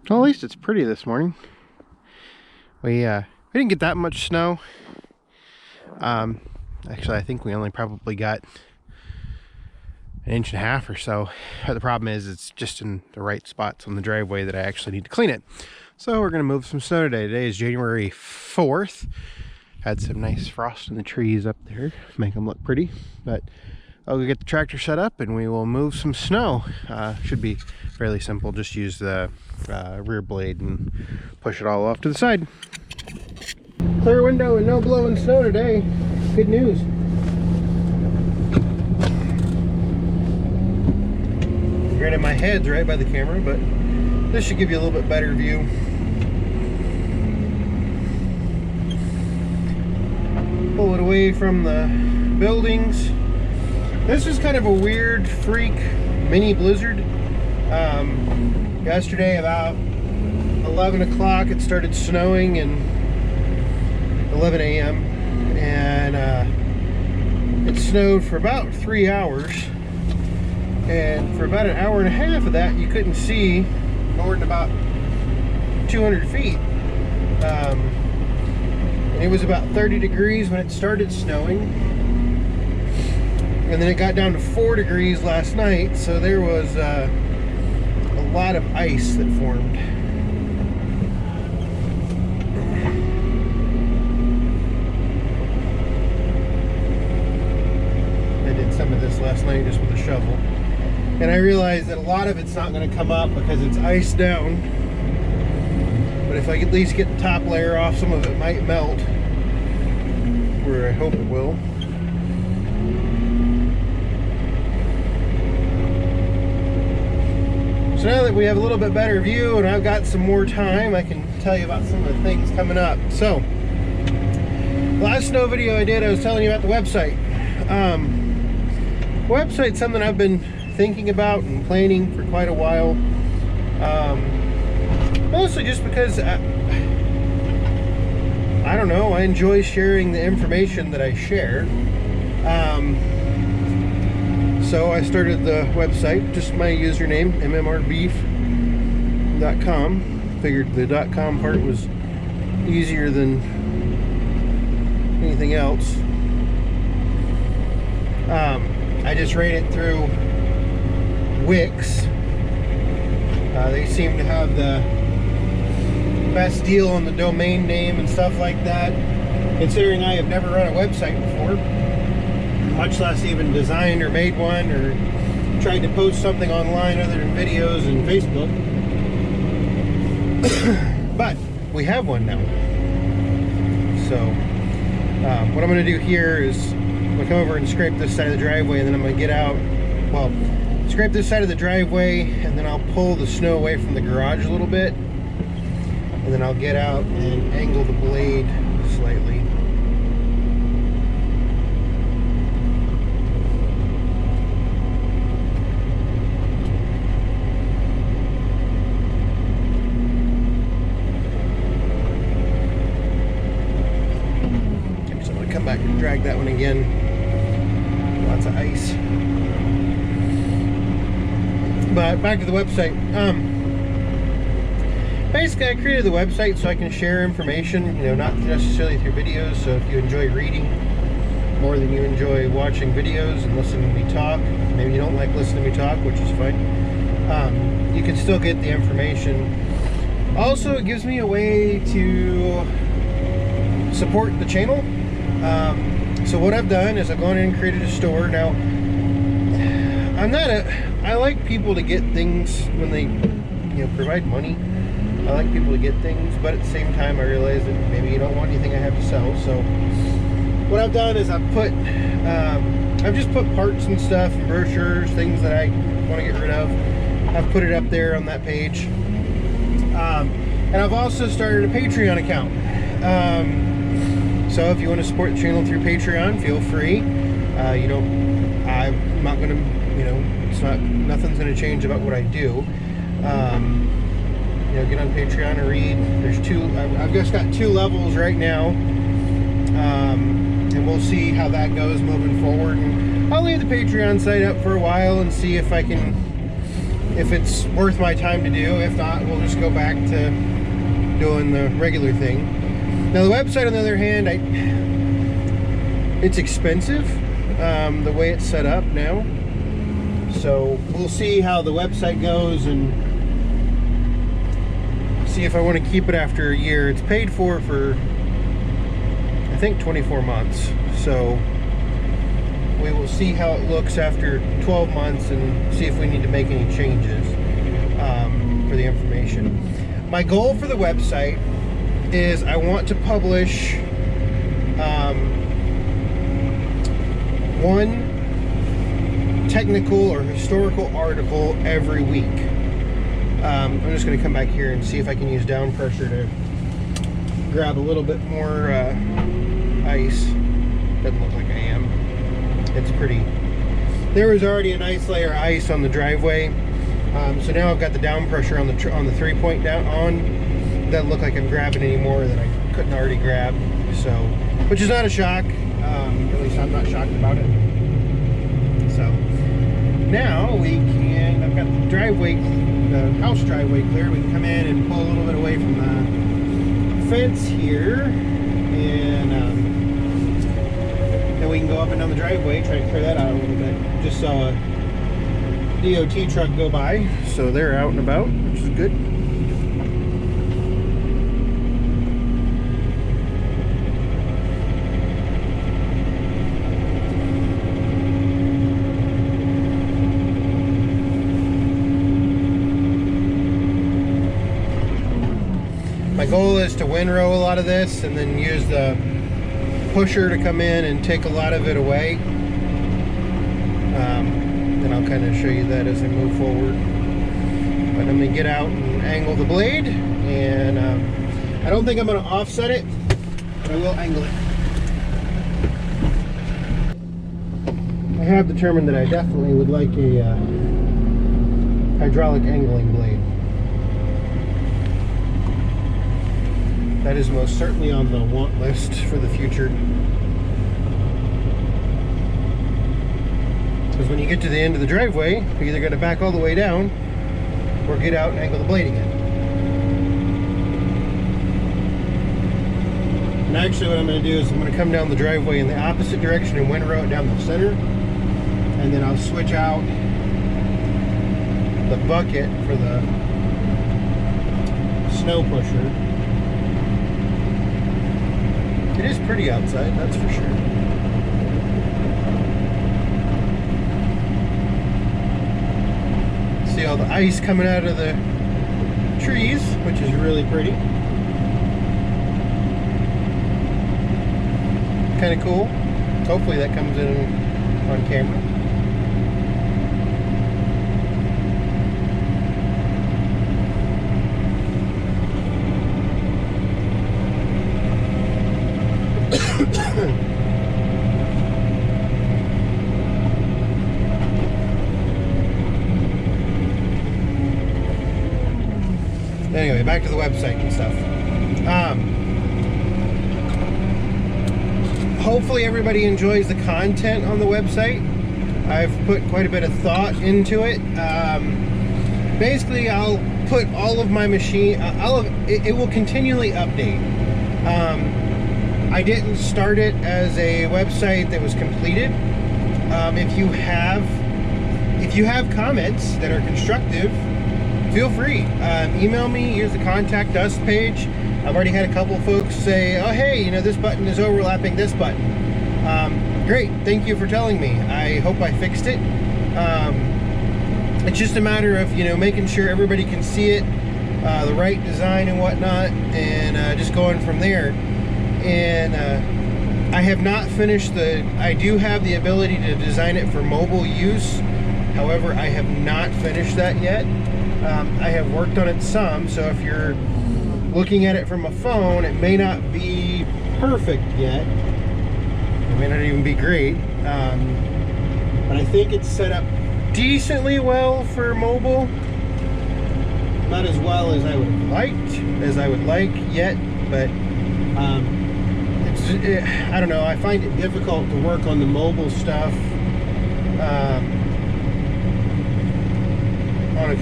Well, at least it's pretty this morning. We didn't get that much snow. Actually, I think we only probably got an inch and a half or so. But the problem is it's just in the right spots on the driveway that I actually need to clean it. So we're going to move some snow today. Today is January 4th. Had some nice frost in the trees up there, make them look pretty. But I'll go get the tractor set up and we will move some snow. Should be fairly simple. Just use the rear blade and push it all off to the side. Clear window and no blowing snow today. Good news. Granted, my head's right by the camera, but this should give you a little bit better view. Pull it away from the buildings. This is kind of a weird freak mini blizzard. Yesterday about 11 o'clock it started snowing and 11 a.m. and it snowed for about 3 hours, and for about an hour and a half of that you couldn't see more than about 200 feet. And it was about 30 degrees when it started snowing, and then it got down to 4 degrees last night, so there was a lot of ice that formed. I did some of this last night just with a shovel, and I realized that a lot of it's not going to come up because it's iced down, but if I could at least get the top layer off, some of it might melt, where I hope it will. So now that we have a little bit better view and I've got some more time, I can tell you about some of the things coming up. So, last snow video I did, I was telling you about the website. Website's something I've been thinking about and planning for quite a while. Mostly just because, I don't know, I enjoy sharing the information that I share. So I started the website, just my username, mmrbeef.com. Figured the .com part was easier than anything else. I just ran it through Wix. They seem to have the best deal on the domain name and stuff like that, considering I have never run a website before, much less even designed or made one or tried to post something online other than videos and Facebook. But we have one now. So what I'm going to do here is I'm going to come over and scrape this side of the driveway, and then I'm going to get out, well, scrape this side of the driveway, and then I'll pull the snow away from the garage a little bit, and then I'll get out and angle the blade slightly. So I'm going to come back and drag that one again. Lots of ice. But back to the website. Basically, I created the website so I can share information, you know, not necessarily through videos. So if you enjoy reading more than you enjoy watching videos and listening to me talk, maybe you don't like listening to me talk, which is fine, you can still get the information. Also, it gives me a way to support the channel. So what I've done is I've gone in and created a store. Now, I like people to get things when they, you know, provide money. I like people to get things, but at the same time I realize that maybe you don't want anything I have to sell. So what I've done is I've just put parts and stuff and brochures, things that I want to get rid of. I've put it up there on that page. And I've also started a Patreon account. So if you want to support the channel through Patreon, feel free. You know, I'm not going to, you know, nothing's going to change about what I do. You know, get on Patreon and read. There's I've just got 2 levels right now, and we'll see how that goes moving forward. And I'll leave the Patreon site up for a while and see if I can if it's worth my time to do. If not, we'll just go back to doing the regular thing. Now the website, on the other hand, it's expensive, the way it's set up now. So we'll see how the website goes and see if I want to keep it after a year. It's paid for I think 24 months. So we will see how it looks after 12 months and see if we need to make any changes for the information. My goal for the website is I want to publish one technical or historical article every week. I'm just going to come back here and see if I can use down pressure to grab a little bit more ice. Doesn't look like I am. It's pretty. There was already a nice layer of ice on the driveway, so now I've got the down pressure on the 3-point down on. Doesn't look like I'm grabbing any more that I couldn't already grab. So, which is not a shock. At least I'm not shocked about it. So now we can. I've got the driveway, the house driveway cleared. We can come in and pull a little bit away from the fence here, and then we can go up and down the driveway, try to clear that out a little bit. Just saw a DOT truck go by, so they're out and about, which is good. My goal is to windrow a lot of this and then use the pusher to come in and take a lot of it away. And I'll kind of show you that as I move forward. But I'm going to get out and angle the blade, and I don't think I'm going to offset it, but I will angle it. I have determined that I definitely would like a hydraulic angling blade. That is most certainly on the want list for the future. Because when you get to the end of the driveway, you're either going to back all the way down or get out and angle the blade again. And actually what I'm going to do is I'm going to come down the driveway in the opposite direction and windrow it down the center. And then I'll switch out the bucket for the snow pusher. It is pretty outside, that's for sure. See all the ice coming out of the trees, which is really pretty. Kind of cool. Hopefully that comes in on camera. Anyway, back to the website and stuff. Hopefully everybody enjoys the content on the website. I've put quite a bit of thought into it. Basically, I'll put all of my machine, it will continually update. I didn't start it as a website that was completed. If you have comments that are constructive, feel free. Email me, use the contact us page. I've already had a couple folks say, oh hey, you know, this button is overlapping this button. Great, thank you for telling me. I hope I fixed it. It's just a matter of, you know, making sure everybody can see it, the right design and whatnot, and just going from there. And I have not finished I do have the ability to design it for mobile use. However, I have not finished that yet. I have worked on it some, so if you're looking at it from a phone, it may not be perfect yet. It may not even be great. But I think it's set up decently well for mobile. Not as well as I would have liked, yet, but I don't know, I find it difficult to work on the mobile stuff on a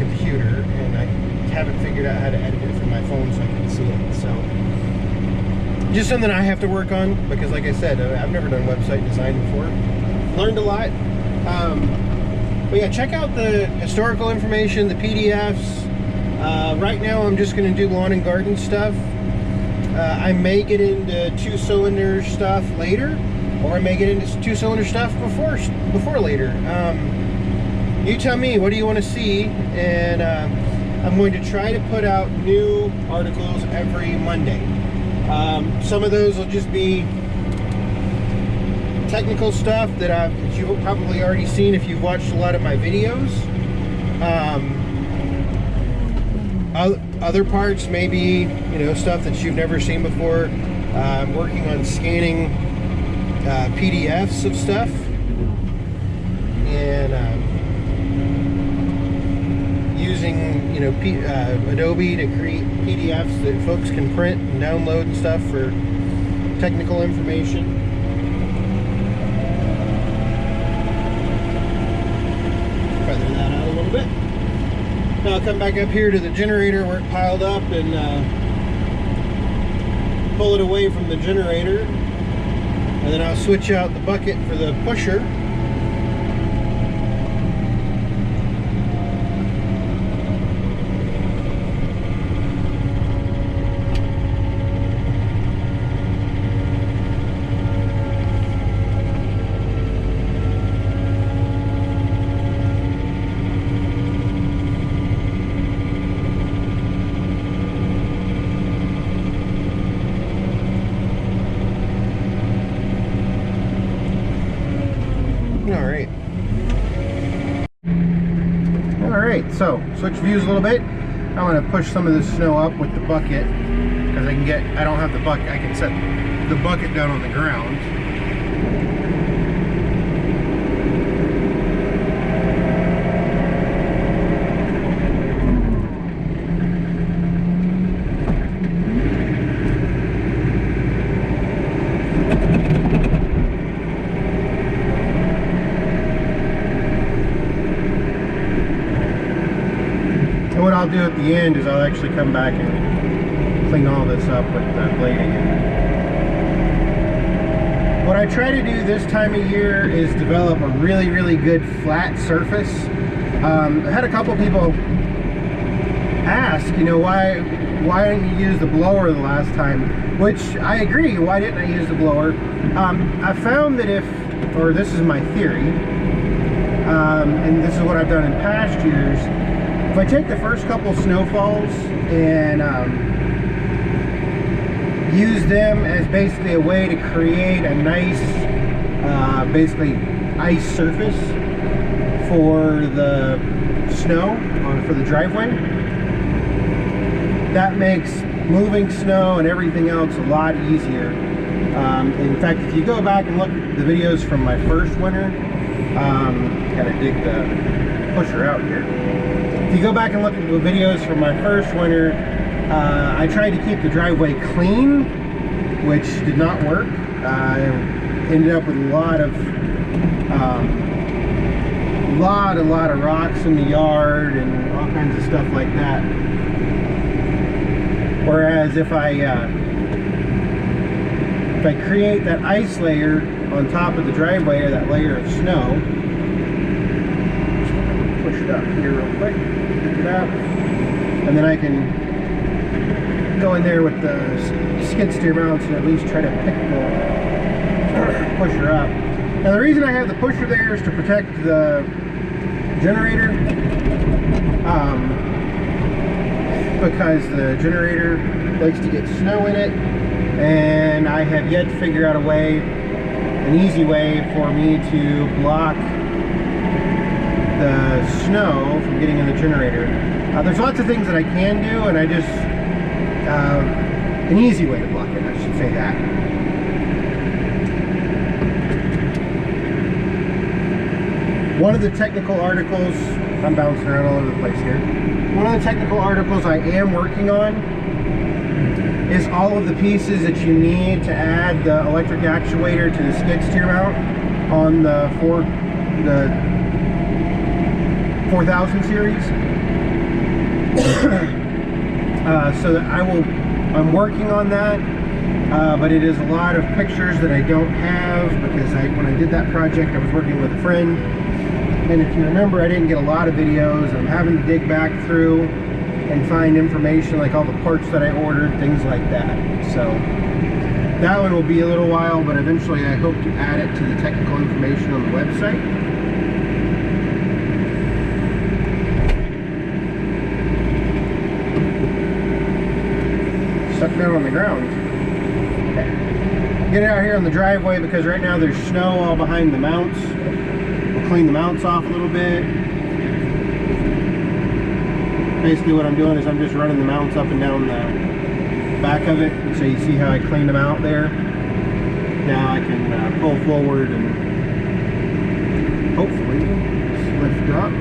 haven't figured out how to edit it from my phone so I can see it. So just something I have to work on, because like I said, I've never done website design before. Learned a lot. But yeah, check out the historical information, the PDFs. Right now I'm just going to do lawn and garden stuff. I may get into 2-cylinder stuff later, or I may get into 2-cylinder stuff before later. You tell me, what do you want to see? And I'm going to try to put out new articles every Monday. Some of those will just be technical stuff that you've probably already seen if you've watched a lot of my videos. Other parts may be, you know, stuff that you've never seen before. I'm working on scanning PDFs of stuff, and using, you know, Adobe to create PDFs that folks can print and download and stuff for technical information. Feather that out a little bit. Now I'll come back up here to the generator where it piled up and pull it away from the generator, and then I'll switch out the bucket for the pusher. Alright, so switch views a little bit. I'm going to push some of this snow up with the bucket, because I don't have the bucket, I can set the bucket down on the ground. What I'll do at the end is I'll actually come back and clean all this up with the blade again. What I try to do this time of year is develop a really, really good flat surface. I had a couple people ask, you know, why didn't you use the blower the last time? Which I agree, why didn't I use the blower? I found that or this is my theory, and this is what I've done in past years, if I take the first couple snowfalls and use them as basically a way to create a nice, basically ice surface for the snow, or for the driveway, that makes moving snow and everything else a lot easier. In fact, if you go back and look at the videos from my first winter, gotta dig the pusher out here. If you go back and look at the videos from my first winter, I tried to keep the driveway clean, which did not work. I ended up with a lot of rocks in the yard and all kinds of stuff like that. Whereas if I create that ice layer on top of the driveway, or that layer of snow, push it up here real quick, pick it up, and then I can go in there with the skid steer mounts and at least try to pick the pusher up. Now the reason I have the pusher there is to protect the generator, because the generator likes to get snow in it, and I have yet to figure out an easy way for me to block the snow from getting in the generator. There's lots of things that I can do, and I just an easy way to block it, I should say that. One of the technical articles, I'm bouncing around all over the place here. One of the technical articles I am working on is all of the pieces that you need to add the electric actuator to the skid steer mount on the 4000 series. So that I'm working on that, but it is a lot of pictures that I don't have because when I did that project, I was working with a friend, and if you remember, I didn't get a lot of videos, and I'm having to dig back through and find information like all the parts that I ordered, things like that. So that one will be a little while, but eventually I hope to add it to the technical information on the website. Stuck down on the ground. Okay. Get it out here on the driveway because right now there's snow all behind the mounts. We'll clean the mounts off a little bit. Basically what I'm doing is I'm just running the mounts up and down the back of it. So you see how I cleaned them out there. Now I can pull forward and hopefully lift up.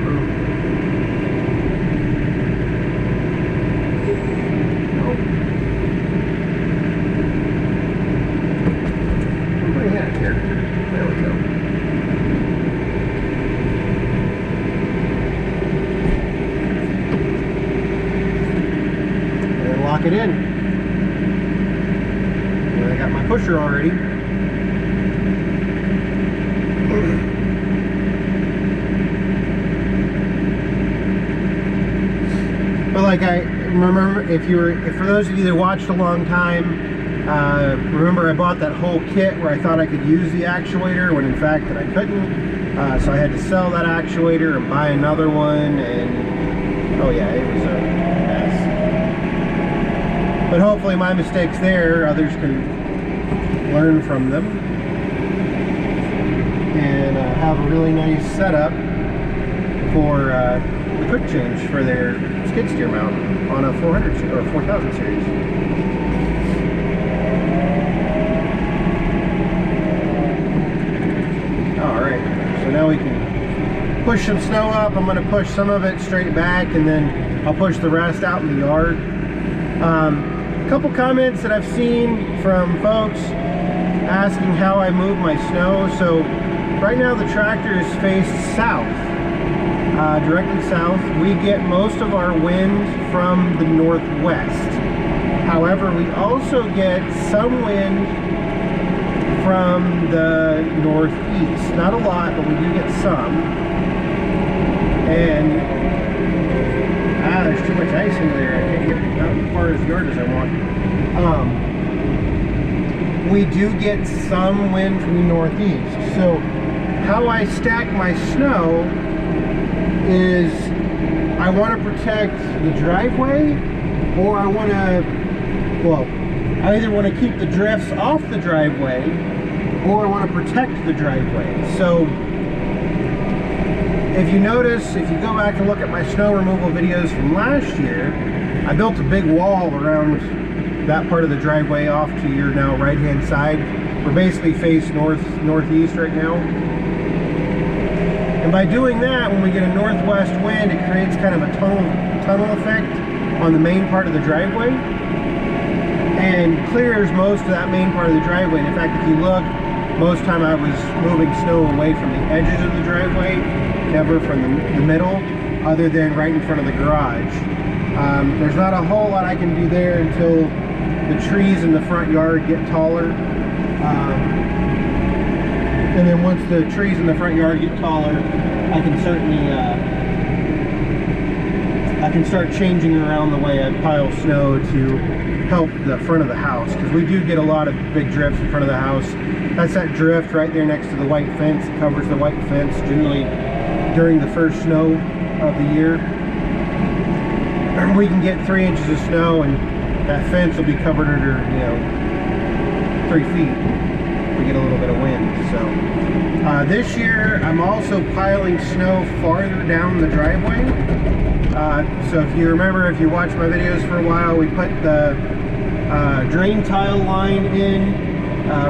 Here. There we go. And lock it in. And I got my pusher already. But like I remember, for those of you that watched a long time, remember I bought that whole kit where I thought I could use the actuator when in fact that I couldn't. So I had to sell that actuator and buy another one, and oh yeah, it was a mess. But hopefully my mistakes there, others can learn from them and have a really nice setup for the quick change for their skid steer mount on a 400 or 4000 series. So now we can push some snow up. I'm going to push some of it straight back, and then I'll push the rest out in the yard. A couple comments that I've seen from folks asking how I move my snow. So right now the tractor is faced south, directly south. We get most of our wind from the northwest. However, we also get some wind from the northeast. Not a lot, but we do get some. And there's too much ice in there. I can't get out as far as the yard as I want. We do get some wind from the northeast. So how I stack my snow is I want to protect the driveway, or I want to, well, I either want to keep the drifts off the driveway, or I want to protect the driveway. So if you notice, if you go back and look at my snow removal videos from last year, I built a big wall around that part of the driveway off to your now right hand side. We're basically faced northeast right now. And by doing that, when we get a northwest wind, it creates kind of a tunnel effect on the main part of the driveway and clears most of that main part of the driveway. And in fact, if you look, most time I was moving snow away from the edges of the driveway, never from the middle, other than right in front of the garage. There's not a whole lot I can do there until the trees in the front yard get taller. And then once the trees in the front yard get taller, I can certainly I can start changing around the way I pile snow to help the front of the house, because we do get a lot of big drifts in front of the house. That's that drift right there next to the white fence. It covers the white fence generally during the first snow of the year. We can get 3 inches of snow and that fence will be covered under, 3 feet. We get a little bit of wind. So this year I'm also piling snow farther down the driveway. So if you remember, if you watched my videos for a while, we put the drain tile line in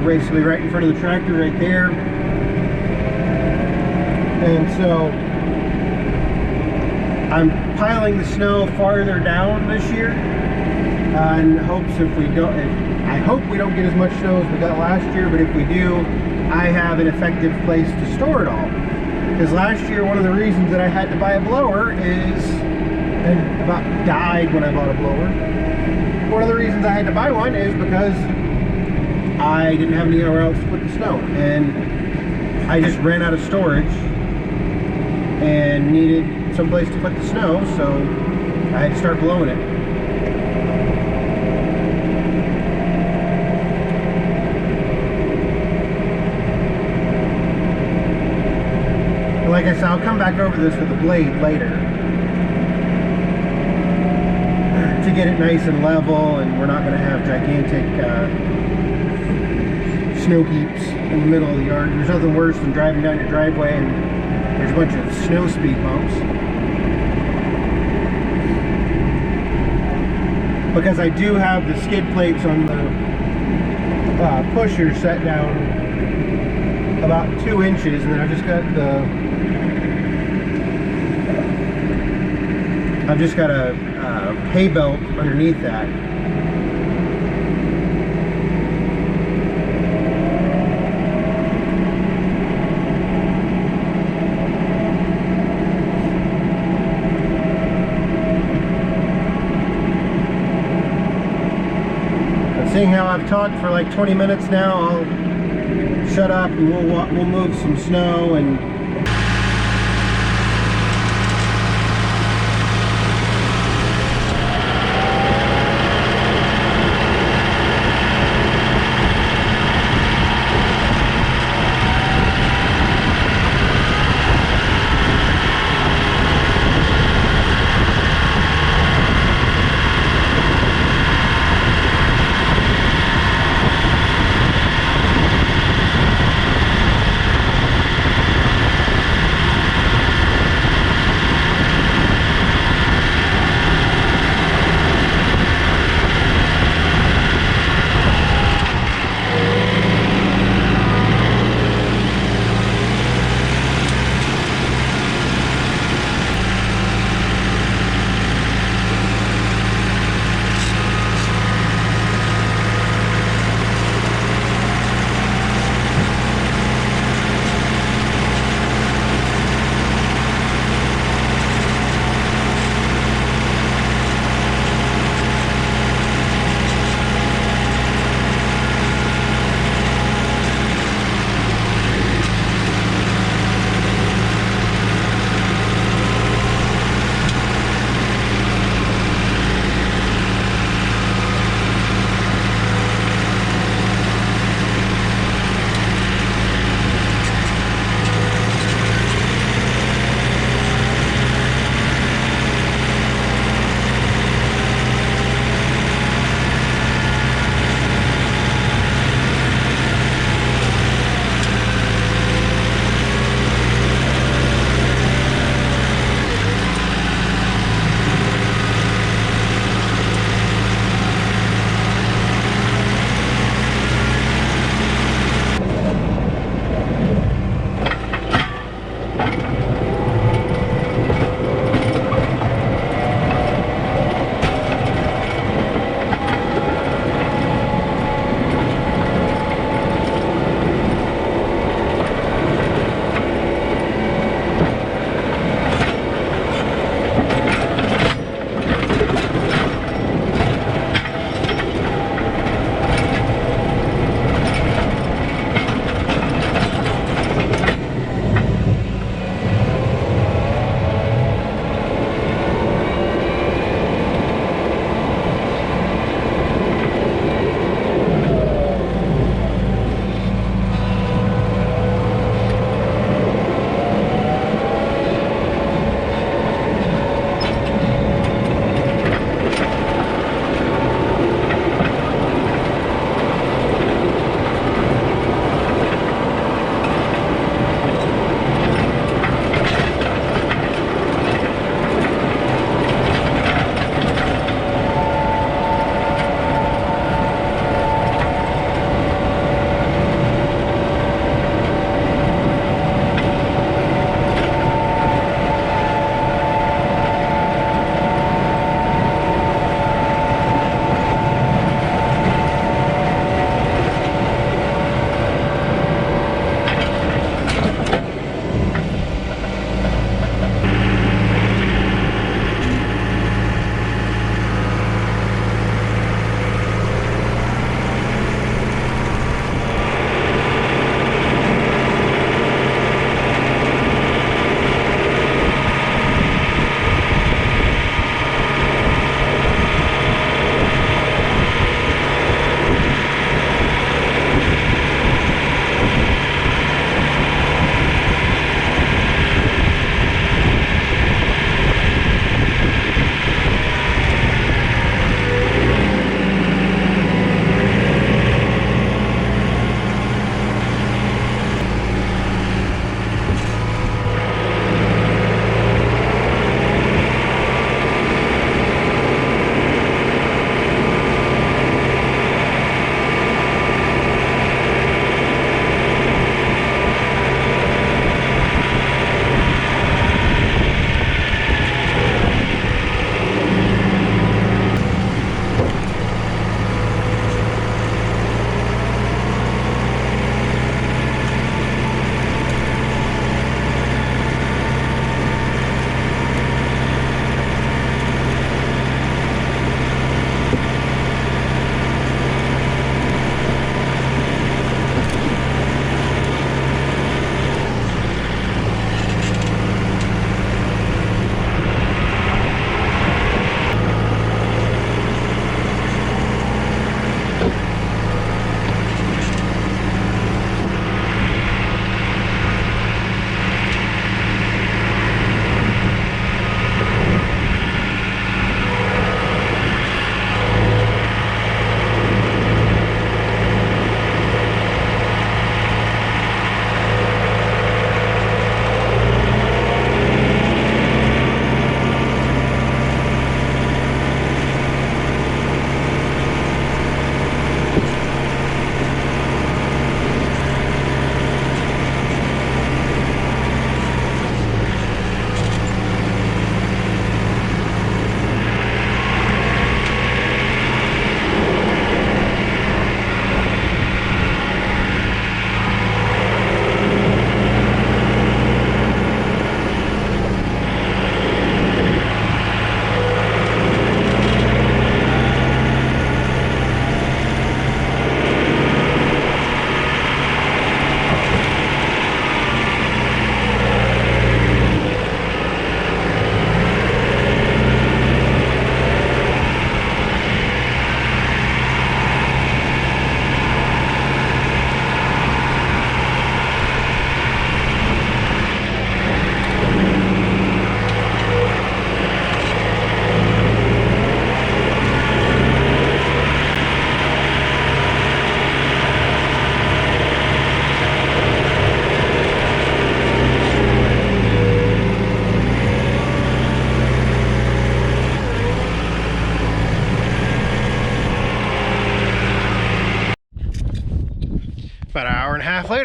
basically right in front of the tractor right there. And so I'm piling the snow farther down this year in hopes I hope we don't get as much snow as we got last year, but if we do, I have an effective place to store it all. Because last year, one of the reasons that I had to buy a blower is, and about died when I bought a blower, One of the reasons I had to buy one is because I didn't have anywhere else to put the snow, and I just ran out of storage and needed someplace to put the snow, so I had to start blowing it. And like I said, I'll come back over this with a blade later to get it nice and level, and we're not going to have gigantic snow heaps in the middle of the yard. There's nothing worse than driving down your driveway and there's a bunch of snow speed bumps. Because I do have the skid plates on the pusher set down about 2 inches, and then I've just got a hay belt underneath that. Seeing how I've talked for like 20 minutes now, I'll shut up and we'll move some snow and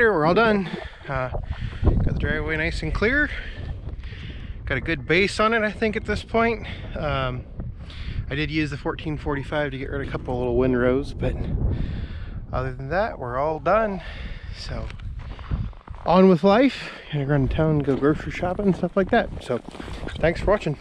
later. We're all done. Got the driveway nice and clear. Got a good base on it, I think, at this point. I did use the 1445 to get rid of a couple little windrows, but other than that, we're all done. So, on with life. Gonna run to town and go grocery shopping and stuff like that. So, thanks for watching.